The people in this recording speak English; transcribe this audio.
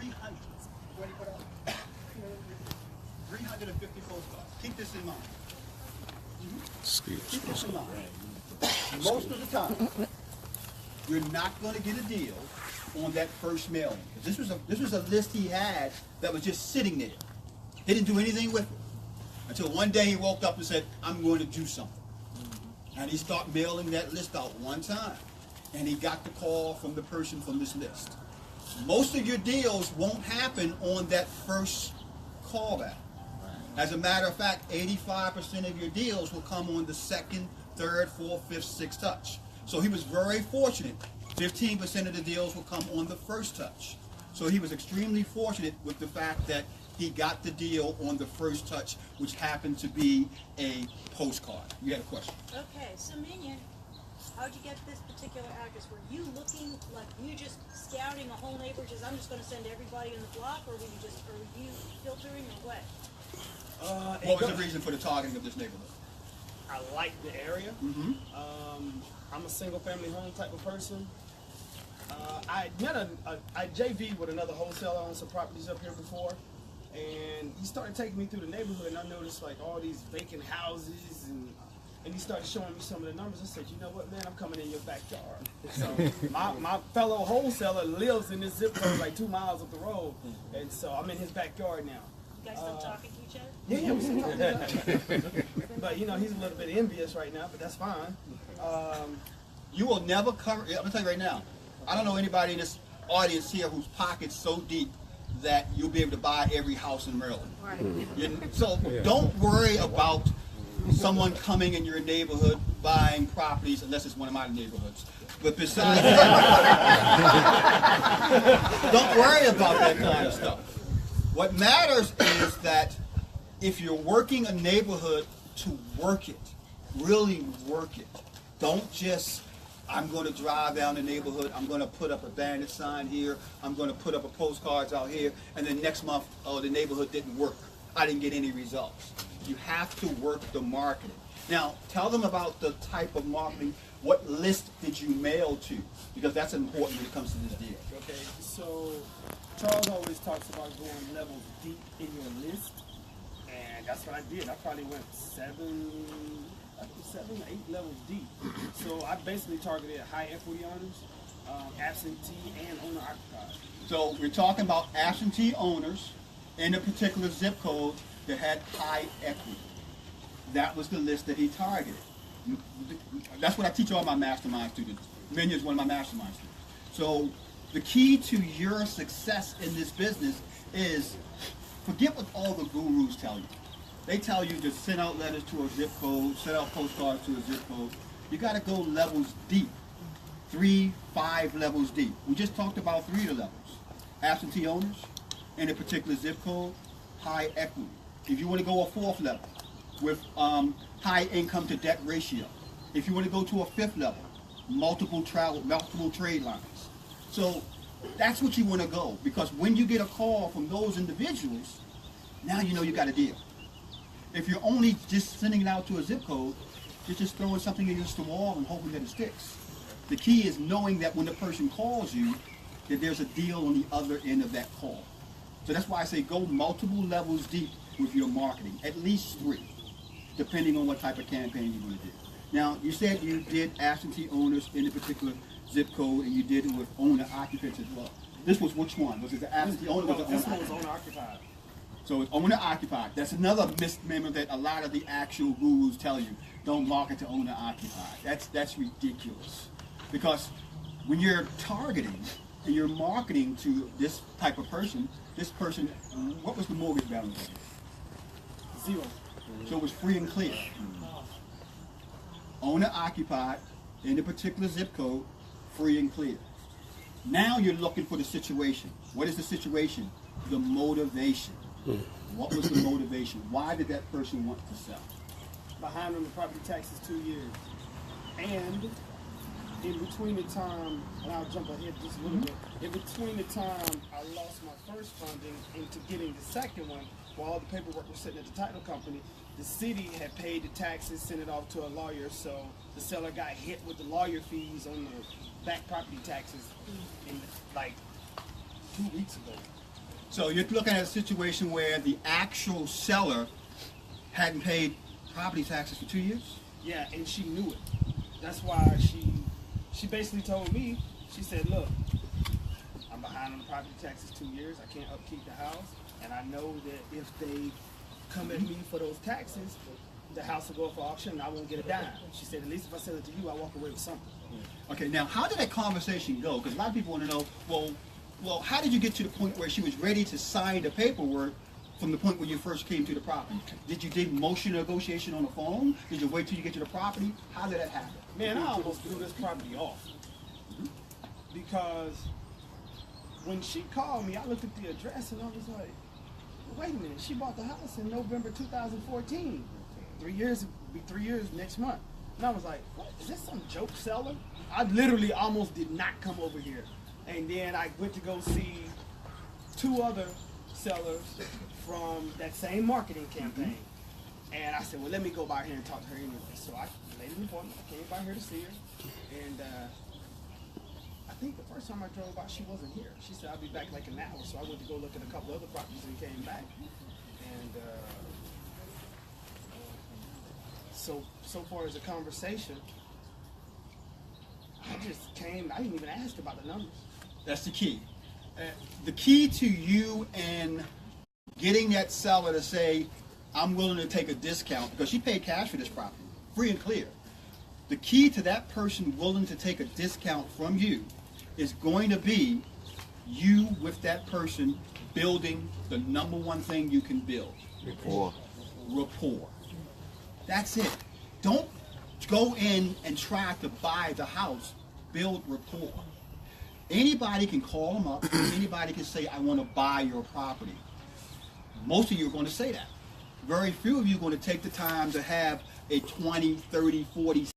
300. What do you put out? 350 postcards. Keep this in mind. Keep this in mind. Most of the time, you're not going to get a deal on that first mailing. This was a list he had that was just sitting there. He didn't do anything with it until one day he woke up and said, "I'm going to do something." And he started mailing that list out one time, and he got the call from the person from this list. Most of your deals won't happen on that first callback. As a matter of fact, 85% of your deals will come on the second, third, fourth, fifth, sixth touch. So he was very fortunate. 15% of the deals will come on the first touch. So he was extremely fortunate with the fact that he got the deal on the first touch, which happened to be a postcard. You had a question? Okay, so Minion, how'd you get this particular address? Were you looking, like, you just scouting a whole neighborhood, just I'm just going to send everybody in the block, or were you filtering, or what? What was the reason for the targeting of this neighborhood? I like the area. Mm-hmm. I'm a single family home type of person. I met I JV with another wholesaler on some properties up here before, and he started taking me through the neighborhood, and I noticed like all these vacant houses, and he started showing me some of the numbers. I said, you know what, man, I'm coming in your backyard. So my fellow wholesaler lives in this zip code like 2 miles up the road, and so I'm in his backyard now. You guys still talking to each other? Yeah, we still talking. But you know, he's a little bit envious right now, but that's fine. You will never cover, I'm going to tell you right now, I don't know anybody in this audience here whose pocket's so deep that you'll be able to buy every house in Maryland. Right. So don't worry about someone coming in your neighborhood buying properties unless it's one of my neighborhoods. But besides that, don't worry about that kind of stuff. What matters is that if you're working a neighborhood, to work it, really work it. Don't just, I'm going to drive down the neighborhood, I'm going to put up a bandit sign here, I'm going to put up a postcards out here, and then next month, oh, the neighborhood didn't work. I didn't get any results. You have to work the marketing. Now, tell them about the type of marketing. What list did you mail to? Because that's important when it comes to this deal. Okay, so Charles always talks about going levels deep in your list, and that's what I did. I probably went 7 or 8 levels deep. So I basically targeted high equity owners, absentee and owner occupied. So we're talking about absentee owners in a particular zip code that had high equity. That was the list that he targeted. That's what I teach all my mastermind students. Minion is one of my mastermind students. So the key to your success in this business is forget what all the gurus tell you. They tell you to send out letters to a zip code, send out postcards to a zip code. You got to go levels deep, 3, 5 levels deep. We just talked about 3 of the levels. Absentee owners in a particular zip code, high equity. If you want to go a 4th level with high income to debt ratio. If you want to go to a 5th level, multiple trade lines. So that's what you want to go, because when you get a call from those individuals, now you know you got a deal. If you're only just sending it out to a zip code, you're just throwing something against the wall and hoping that it sticks. The key is knowing that when the person calls you, that there's a deal on the other end of that call. So that's why I say go multiple levels deep with your marketing, at least 3, depending on what type of campaign you're going to do. Now, you said you did absentee owners in a particular zip code, and you did it with owner occupants as well. This was which one? Was it the absentee owner? No, Was it this owner one was occupied? owner occupied. So it's owner occupied. That's another misnomer that a lot of the actual gurus tell you. Don't market to owner occupied. That's ridiculous. Because when you're targeting and you're marketing to this type of person, what was the mortgage balance? 0. So it was free and clear. Owner occupied in a particular zip code, free and clear. Now you're looking for the situation. What is the situation? The motivation. What was the motivation? Why did that person want to sell? Behind on the property taxes 2 years. And in between the time, and I'll jump ahead just a little bit, in between the time I lost my first funding into getting the second one, while all the paperwork was sitting at the title company, the city had paid the taxes, sent it off to a lawyer, so the seller got hit with the lawyer fees on the back property taxes in like 2 weeks ago. So you're looking at a situation where the actual seller hadn't paid property taxes for 2 years? Yeah, and she knew it. That's why she basically told me, she said, look, I'm behind on the property taxes 2 years. I can't upkeep the house. And I know that if they come at me for those taxes, the house will go up for auction and I won't get a dime. She said, at least if I sell it to you, I walk away with something. Okay, now how did that conversation go? Because a lot of people want to know, well, how did you get to the point where she was ready to sign the paperwork from the point where you first came to the property? Did you do motion negotiation on the phone? Did you wait till you get to the property? How did that happen? Man, I almost threw this property off. Because when she called me, I looked at the address and I was like, wait a minute, she bought the house in November 2014. 3 years, it'll be 3 years next month. And I was like, what, is this some joke seller? I literally almost did not come over here. And then I went to go see 2 other sellers from that same marketing campaign. And I said, well, let me go by here and talk to her anyway. So I made an appointment. I came by here to see her. And I think the first time I drove by, she wasn't here. She said, I'll be back like an hour. So I went to go look at a couple other properties and came back. And so far as a conversation, I just came, I didn't even ask about the numbers. That's the key. The key to you and getting that seller to say, I'm willing to take a discount, because she paid cash for this property, free and clear. The key to that person willing to take a discount from you is going to be you with that person building the number one thing you can build. Rapport. Rapport. That's it. Don't go in and try to buy the house. Build rapport. Anybody can call them up. Anybody can say, I want to buy your property. Most of you are going to say that. Very few of you are going to take the time to have a 20, 30, 40